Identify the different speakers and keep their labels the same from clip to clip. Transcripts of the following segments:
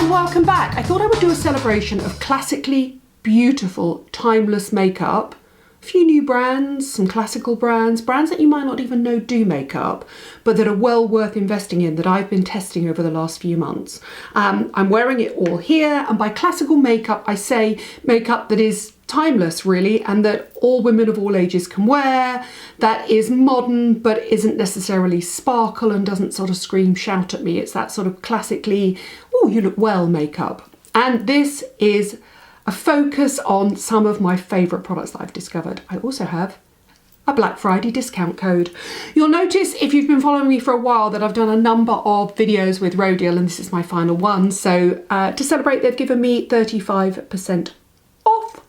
Speaker 1: and welcome back. I thought I would do a celebration of classically beautiful, timeless makeup. A few new brands, some classical brands that you might not even know do makeup, but that are well worth investing in, that I've been testing over the last few months. I'm wearing it all here, and by classical makeup, I say makeup that is timeless really, and that all women of all ages can wear, that is modern but isn't necessarily sparkle and doesn't sort of scream shout at me. It's that sort of classically, oh, you look well makeup. And this is a focus on some of my favourite products that I've discovered. I also have a Black Friday discount code. You'll notice if you've been following me for a while that I've done a number of videos with RODIAL, and this is my final one. So to celebrate, they've given me 35% off.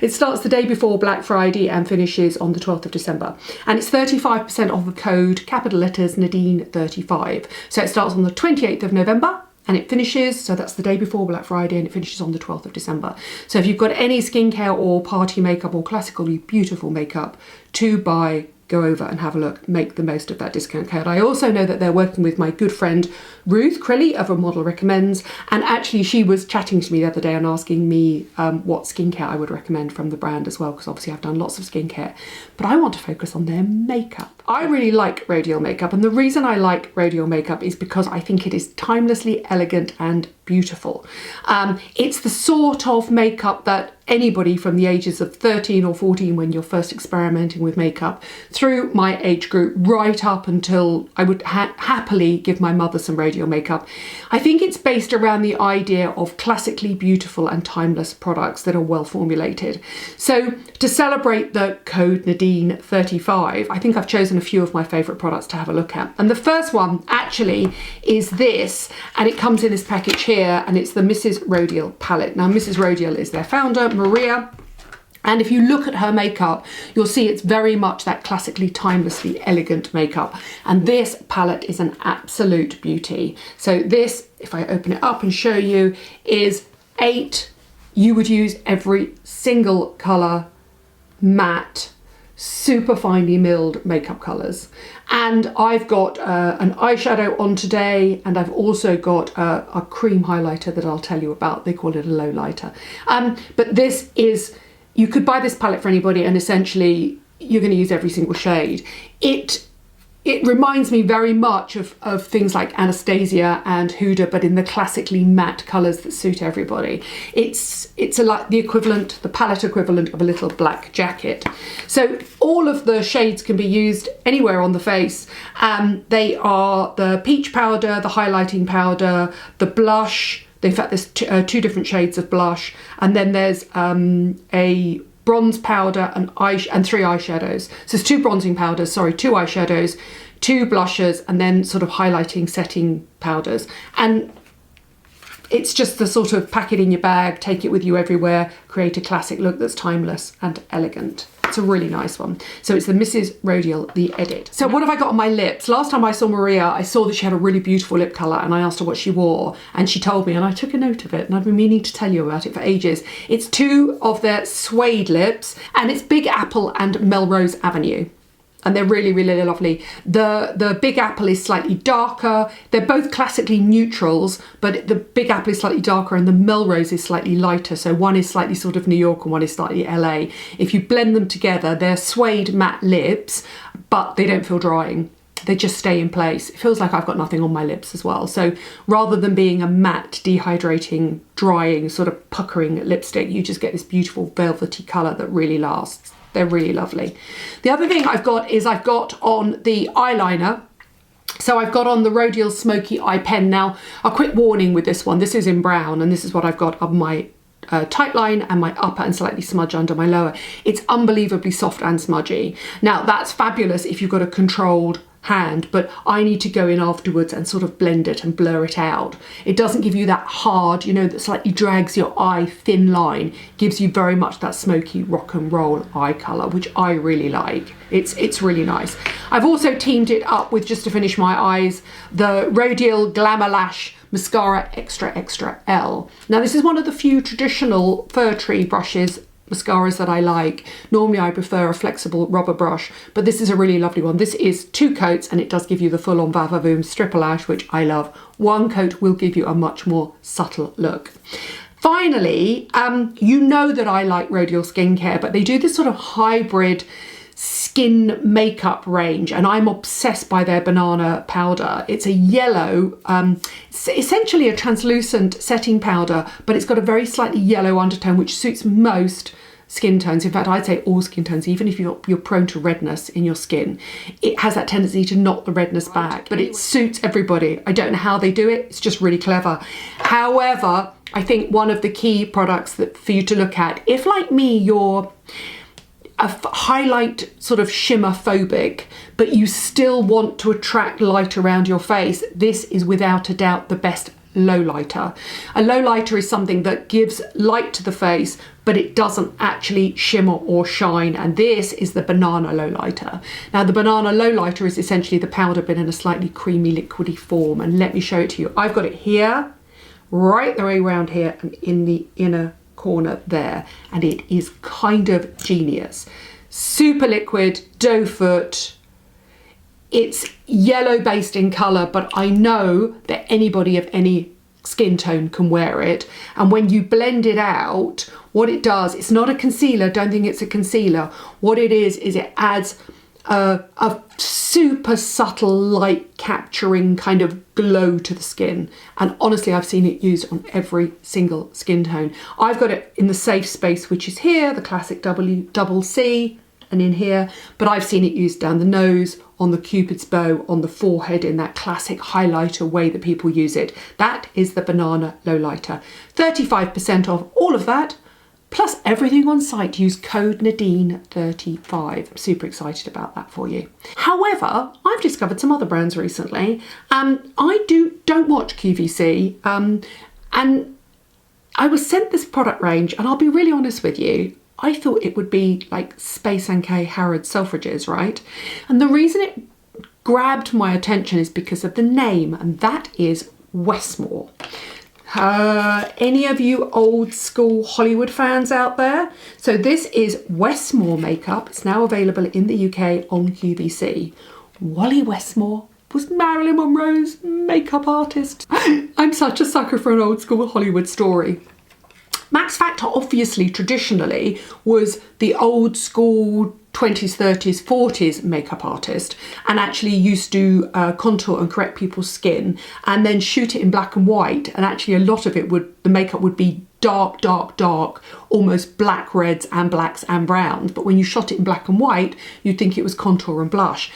Speaker 1: It starts the day before Black Friday and finishes on the 12th of December. And it's 35% off the code, capital letters, Nadine35. So it starts on the 28th of November and it finishes, so that's the day before Black Friday, and it finishes on the 12th of December. So if you've got any skincare or party makeup or classically beautiful makeup to buy, go over and have a look, make the most of that discount code. I also know that they're working with my good friend Ruth Crilly of A Model Recommends, and actually she was chatting to me the other day and asking me what skincare I would recommend from the brand as well, because obviously I've done lots of skincare, but I want to focus on their makeup. I really like RODIAL makeup, and the reason I like RODIAL makeup is because I think it is timelessly elegant and beautiful. It's the sort of makeup that anybody from the ages of 13 or 14, when you're first experimenting with makeup, through my age group, right up until I would happily give my mother some RODIAL makeup. I think it's based around the idea of classically beautiful and timeless products that are well formulated. So to celebrate the code Nadine35, I think I've chosen a few of my favourite products to have a look at. And the first one actually is this, and it comes in this package here, and it's the Mrs. Rodeo Palette. Now, Mrs. Rodeo is their founder, Maria, and if you look at her makeup, you'll see it's very much that classically, timelessly elegant makeup. And this palette is an absolute beauty. So this, if I open it up and show you, is 8, you would use every single colour, matte, super finely milled makeup colours. And I've got an eyeshadow on today, and I've also got a cream highlighter that I'll tell you about. They call it a low lighter. But this is, you could buy this palette for anybody, and essentially you're going to use every single shade. It reminds me very much of things like Anastasia and Huda, but in the classically matte colours that suit everybody. It's like the equivalent, the palette equivalent of a little black jacket. So all of the shades can be used anywhere on the face. They are the peach powder, the highlighting powder, the blush. In fact, there's two different shades of blush, and then there's a bronze powder and 3 eyeshadows. So it's 2 bronzing powders, 2 eyeshadows, 2 blushes, and then sort of highlighting setting powders. And it's just the sort of pack it in your bag, take it with you everywhere, create a classic look that's timeless and elegant. It's a really nice one. So it's the Mrs. RODIAL, the Edit. So what have I got on my lips? Last time I saw Maria, I saw that she had a really beautiful lip colour, and I asked her what she wore, and she told me, and I took a note of it, and I've been meaning to tell you about it for ages. It's 2 of their suede lips, and it's Big Apple and Melrose Avenue. And they're really, really lovely. The Big Apple is slightly darker. They're both classically neutrals, but the Big Apple is slightly darker and the Melrose is slightly lighter. So one is slightly sort of New York and one is slightly LA. If you blend them together, they're suede matte lips, but they don't feel drying. They just stay in place. It feels like I've got nothing on my lips as well. So rather than being a matte, dehydrating, drying, sort of puckering lipstick, you just get this beautiful velvety colour that really lasts. They're really lovely. The other thing I've got is I've got on the eyeliner. So I've got on the RODIAL Smoky Eye Pen. Now, a quick warning with this one. This is in brown, and this is what I've got on my tight line and my upper, and slightly smudge under my lower. It's unbelievably soft and smudgy. Now, that's fabulous if you've got a controlled hand, but I need to go in afterwards and sort of blend it and blur it out. It doesn't give you that hard, you know, that slightly drags your eye thin line. Gives you very much that smoky rock and roll eye colour, which I really like. It's really nice. I've also teamed it up with, just to finish my eyes, the RODIAL Glamour Lash Mascara Extra Extra L. Now, this is one of the few traditional fir tree brushes mascaras that I like. Normally I prefer a flexible rubber brush, but this is a really lovely one. This is 2 coats and it does give you the full-on Va-Va-Voom stripper lash, which I love. 1 coat will give you a much more subtle look. Finally, you know that I like Rodial skincare, but they do this sort of hybrid skin makeup range, and I'm obsessed by their banana powder. It's a yellow, it's essentially a translucent setting powder, but it's got a very slightly yellow undertone, which suits most skin tones. In fact, I'd say all skin tones, even if you're prone to redness in your skin, it has that tendency to knock the redness back, but it suits everybody. I don't know how they do it, it's just really clever. However, I think one of the key products that for you to look at, if like me, you're a highlight sort of shimmer phobic, but you still want to attract light around your face, this is without a doubt the best low lighter. A low lighter is something that gives light to the face, but it doesn't actually shimmer or shine, and this is the banana low lighter. Now the banana low lighter is essentially the powder but in a slightly creamy liquidy form, and let me show it to you. I've got it here, right the way around here, and in the inner corner there, and it is kind of genius. Super liquid, doe foot. It's yellow based in colour, but I know that anybody of any skin tone can wear it. And when you blend it out, what it does, it's not a concealer, don't think it's a concealer. What it is it adds a super subtle light capturing kind of glow to the skin, and honestly I've seen it used on every single skin tone. I've got it in the safe space, which is here, the classic double C, and in here, but I've seen it used down the nose, on the cupid's bow, on the forehead, in that classic highlighter way that people use it. That is the banana low lighter. 35% off all of that plus everything on site. Use code Nadine35. I'm super excited about that for you. However, I've discovered some other brands recently. I don't watch QVC, and I was sent this product range, and I'll be really honest with you, I thought it would be like Space NK Harrods Selfridges, right? And the reason it grabbed my attention is because of the name, and that is Westmore. Any of you old school Hollywood fans out there? So this is Westmore makeup. It's now available in the UK on QVC. Wally Westmore was Marilyn Monroe's makeup artist. I'm such a sucker for an old school Hollywood story. Max Factor obviously traditionally was the old school 20s, 30s, 40s makeup artist, and actually used to contour and correct people's skin and then shoot it in black and white, and actually a lot of it the makeup would be dark, dark, dark, almost black reds and blacks and browns, but when you shot it in black and white you'd think it was contour and blush.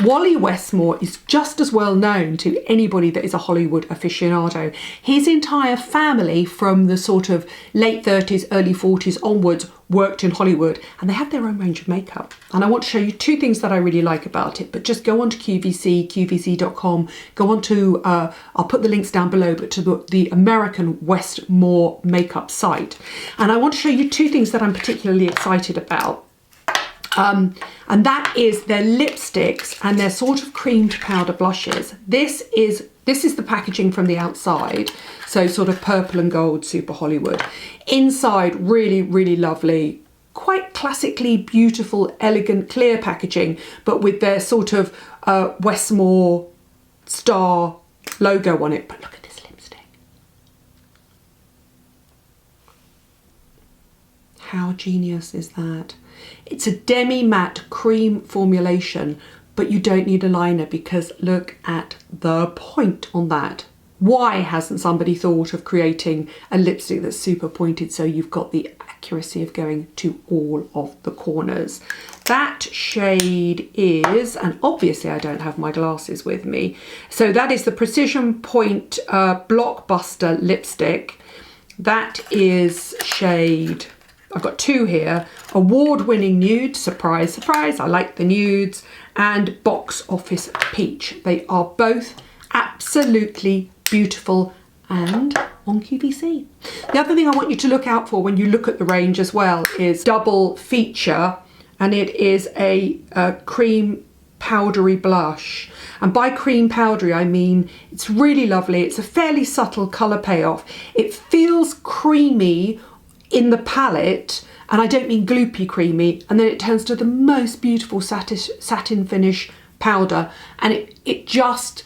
Speaker 1: Wally Westmore is just as well known to anybody that is a Hollywood aficionado. His entire family from the sort of late 30s, early 40s onwards worked in Hollywood, and they have their own range of makeup. And I want to show you 2 things that I really like about it, but just go on to QVC, qvc.com, go on to, I'll put the links down below, but to the American Westmore makeup site. And I want to show you 2 things that I'm particularly excited about. And that is their lipsticks and their sort of creamed powder blushes. This is the packaging from the outside, so sort of purple and gold, super Hollywood. Inside, really, really lovely, quite classically beautiful, elegant, clear packaging, but with their sort of Westmore star logo on it. But look at this lipstick. How genius is that? It's a demi-matte cream formulation, but you don't need a liner because look at the point on that. Why hasn't somebody thought of creating a lipstick that's super pointed so you've got the accuracy of going to all of the corners? That shade is, and obviously I don't have my glasses with me, so that is the Precision Point Blockbuster lipstick. That is shade, I've got 2 here, award-winning nude, surprise, surprise, I like the nudes, and Box Office Peach. They are both absolutely beautiful and on QVC. The other thing I want you to look out for when you look at the range as well is double feature, and it is a cream powdery blush. And by cream powdery I mean it's really lovely, it's a fairly subtle colour payoff, it feels creamy in the palette, and I don't mean gloopy creamy, and then it turns to the most beautiful satin finish powder, and it just,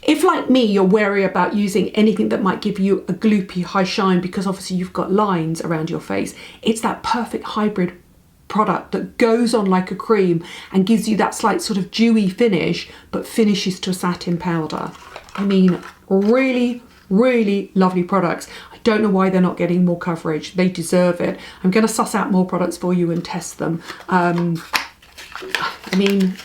Speaker 1: if like me you're wary about using anything that might give you a gloopy high shine because obviously you've got lines around your face, it's that perfect hybrid product that goes on like a cream and gives you that slight sort of dewy finish but finishes to a satin powder. I mean, really, really lovely products. I don't know why they're not getting more coverage. They deserve it. I'm going to suss out more products for you and test them. I mean,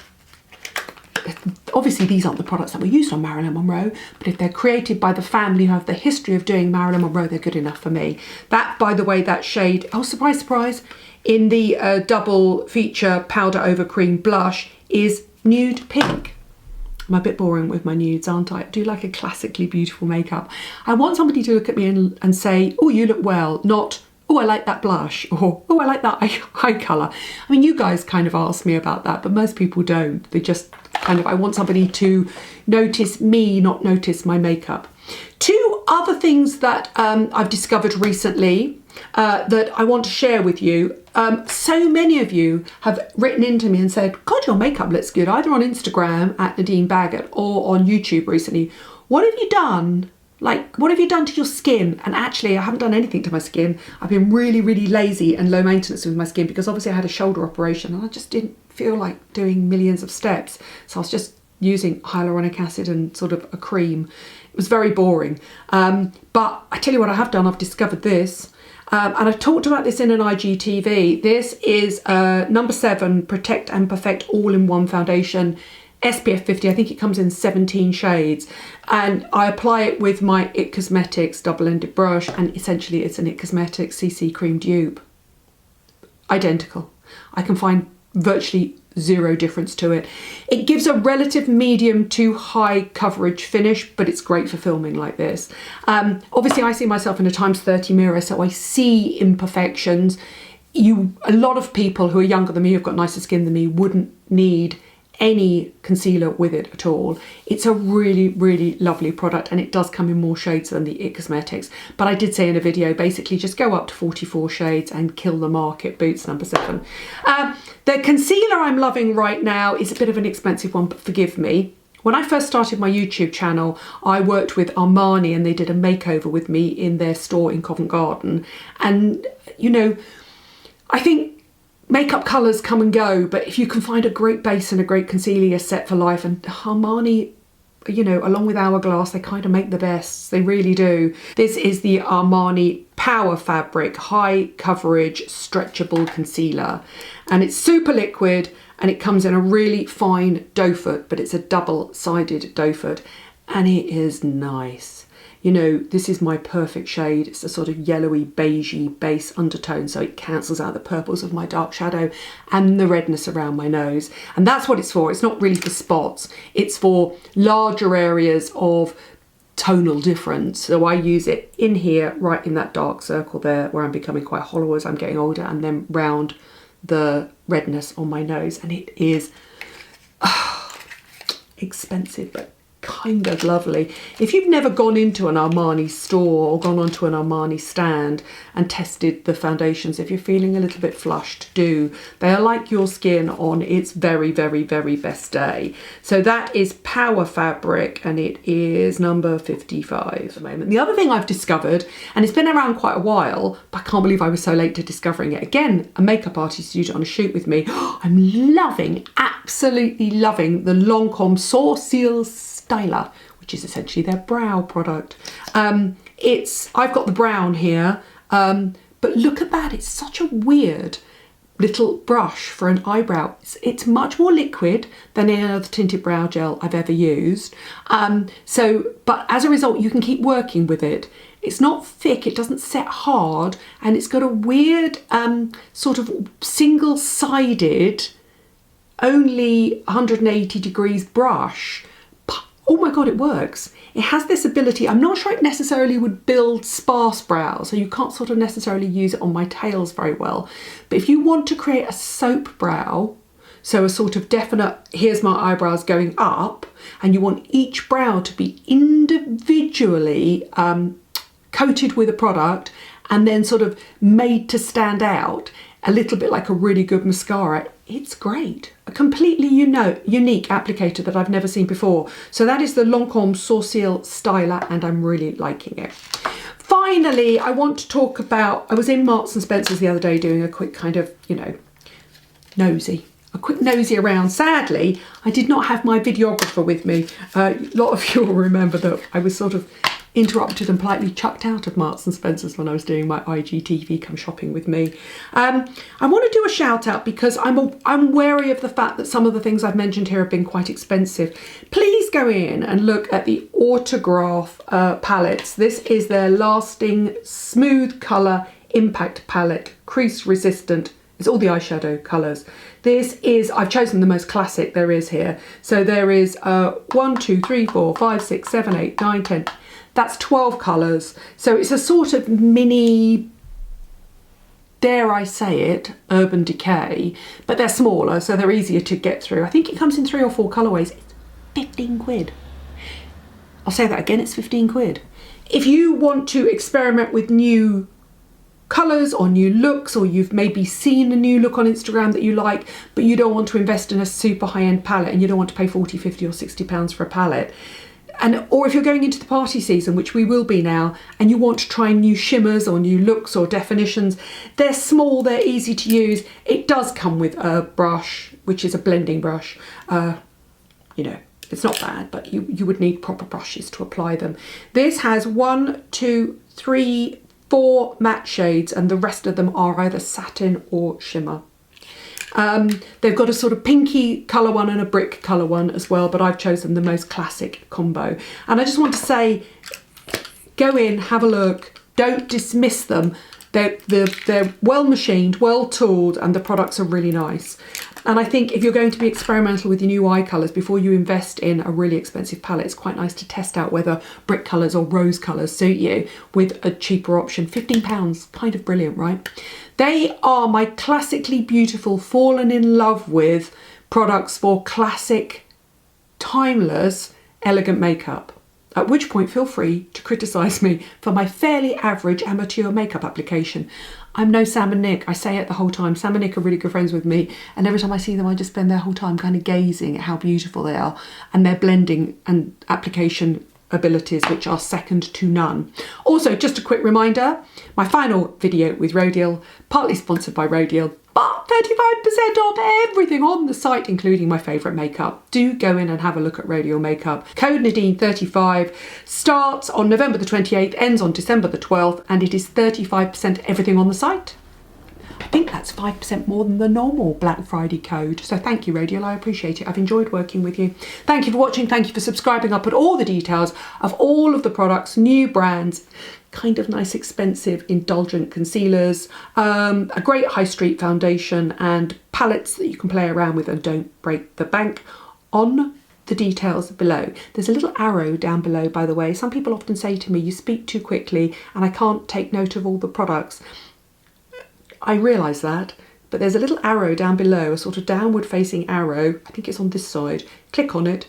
Speaker 1: obviously these aren't the products that were used on Marilyn Monroe, but if they're created by the family who have the history of doing Marilyn Monroe, they're good enough for me. That, by the way, that shade, oh surprise, surprise, in the double feature powder over cream blush is nude pink. I'm a bit boring with my nudes, aren't I? I do like a classically beautiful makeup. I want somebody to look at me and say, oh, you look well, not, oh, I like that blush, or oh, I like that eye colour. I mean, you guys kind of ask me about that, but most people don't. They just kind of, I want somebody to notice me, not notice my makeup. Two other things that I've discovered recently that I want to share with you. So many of you have written into me and said, God, your makeup looks good, either on Instagram at Nadine Baggett or on YouTube recently. What have you done? Like, what have you done to your skin? And actually, I haven't done anything to my skin. I've been really, really lazy and low maintenance with my skin because obviously I had a shoulder operation and I just didn't feel like doing millions of steps. So I was just using hyaluronic acid and sort of a cream. It was very boring. But I tell you what I have done, I've discovered this. And I've talked about this in an IGTV. This is number 7 Protect and Perfect All-in-One Foundation, SPF 50. I think it comes in 17 shades. And I apply it with my IT Cosmetics double-ended brush, and essentially it's an IT Cosmetics CC Cream dupe. Identical. I can find virtually zero difference to it. It gives a relative medium to high coverage finish, but it's great for filming like this. Obviously I see myself in a times 30 mirror, so I see imperfections. A lot of people who are younger than me, who've got nicer skin than me, wouldn't need any concealer with it at all. It's a really, really lovely product, and it does come in more shades than the IT Cosmetics. But I did say in a video, basically just go up to 44 shades and kill the market. Boots number 7. The concealer I'm loving right now is a bit of an expensive one, but forgive me. When I first started my YouTube channel, I worked with Armani and they did a makeover with me in their store in Covent Garden. And, you know, I think makeup colours come and go, but if you can find a great base and a great concealer, you're set for life. And Armani, you know, along with Hourglass, they kind of make the best. They really do. This is the Armani Power Fabric High Coverage Stretchable Concealer. And it's super liquid, and it comes in a really fine doe foot, but it's a double-sided doe foot, and it is nice. You know, this is my perfect shade. It's a sort of yellowy, beigey base undertone, so it cancels out the purples of my dark shadow and the redness around my nose. And that's what it's for. It's not really for spots. It's for larger areas of tonal difference. So I use it in here, right in that dark circle there, where I'm becoming quite hollow as I'm getting older, and then round the redness on my nose. And it is expensive, but kind of lovely. If you've never gone into an Armani store or gone onto an Armani stand and tested the foundations, if you're feeling a little bit flushed, do. They are like your skin on its very, very, very best day. So that is Power Fabric, and it is number 55 at the moment. The other thing I've discovered, and it's been around quite a while, but I can't believe I was so late to discovering it. Again, a makeup artist used it on a shoot with me. I'm loving, absolutely loving the Lancome Sourcil Styler, which is essentially their brow product. I've got the brown here, but look at that, it's such a weird little brush for an eyebrow. It's much more liquid than any other tinted brow gel I've ever used. But as a result, you can keep working with it. It's not thick, it doesn't set hard, and it's got a weird sort of single-sided, only 180 degrees brush. Oh my God, it works. It has this ability, I'm not sure it necessarily would build sparse brows, so you can't sort of necessarily use it on my tails very well. But if you want to create a soap brow, so a sort of definite, here's my eyebrows going up, and you want each brow to be individually coated with a product and then sort of made to stand out a little bit like a really good mascara. It's great. A completely unique applicator that I've never seen before. So that is the Lancôme Sourcil Styler, and I'm really liking it. Finally, I want to talk about, I was in Marks and Spencer's the other day doing a quick kind of, you know, a quick nosy around. Sadly, I did not have my videographer with me. A lot of you will remember that I was sort of interrupted and politely chucked out of Marks and Spencer's when I was doing my IGTV Come Shopping With Me. I want to do a shout out because I'm wary of the fact that some of the things I've mentioned here have been quite expensive. Please go in and look at the Autograph palettes. This is their Lasting Smooth Colour Impact Palette, crease resistant. It's all the eyeshadow colours. This is, I've chosen the most classic there is here. So there is 1, 2, 3, 4, 5, 6, 7, 8, 9, 10. That's 12 colours. So it's a sort of mini, dare I say it, Urban Decay, but they're smaller, so they're easier to get through. I think it comes in 3 or 4 colourways. It's 15 quid. I'll say that again, it's 15 quid. If you want to experiment with new colours or new looks, or you've maybe seen a new look on Instagram that you like, but you don't want to invest in a super high-end palette and you don't want to pay 40, 50 or 60 pounds for a palette, or if you're going into the party season, which we will be now, and you want to try new shimmers or new looks or definitions, they're small, they're easy to use. It does come with a brush, which is a blending brush. You know, it's not bad, but you would need proper brushes to apply them. This has 1, 2, 3, 4 matte shades, and the rest of them are either satin or shimmer. They've got a sort of pinky colour one and a brick colour one as well, but I've chosen the most classic combo. And I just want to say, go in, have a look, don't dismiss them. They're well machined, well tooled, and the products are really nice. And I think if you're going to be experimental with your new eye colours before you invest in a really expensive palette, it's quite nice to test out whether brick colours or rose colours suit you with a cheaper option. £15, kind of brilliant, right? They are my classically beautiful, fallen in love with products for classic, timeless, elegant makeup. At which point, feel free to criticise me for my fairly average amateur makeup application. I'm no Sam and Nick. I say it the whole time. Sam and Nick are really good friends with me, and every time I see them, I just spend their whole time kind of gazing at how beautiful they are and their blending and application abilities, which are second to none. Also, just a quick reminder, my final video with RODIAL, partly sponsored by RODIAL, but 35% off everything on the site, including my favourite makeup. Do go in and have a look at RODIAL makeup. Code Nadine35 starts on November the 28th, ends on December the 12th, and it is 35% everything on the site. I think that's 5% more than the normal Black Friday code. So thank you, RODIAL, I appreciate it. I've enjoyed working with you. Thank you for watching, thank you for subscribing. I'll put all the details of all of the products, new brands, kind of nice, expensive, indulgent concealers, a great high street foundation, and palettes that you can play around with and don't break the bank on the details below. There's a little arrow down below, by the way. Some people often say to me, you speak too quickly and I can't take note of all the products. I realise that, but there's a little arrow down below, a sort of downward facing arrow. I think it's on this side. Click on it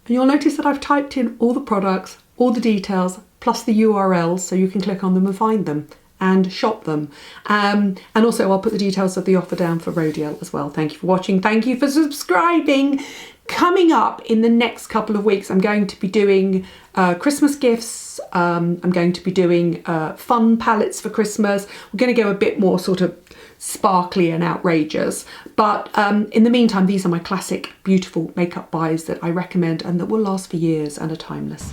Speaker 1: and you'll notice that I've typed in all the products, all the details, plus the URLs, so you can click on them and find them and shop them. And also I'll put the details of the offer down for RODIAL as well. Thank you for watching. Thank you for subscribing. Coming up in the next couple of weeks, I'm going to be doing Christmas gifts. I'm going to be doing fun palettes for Christmas. We're going to go a bit more sort of sparkly and outrageous. But in the meantime, these are my classic, beautiful makeup buys that I recommend and that will last for years and are timeless.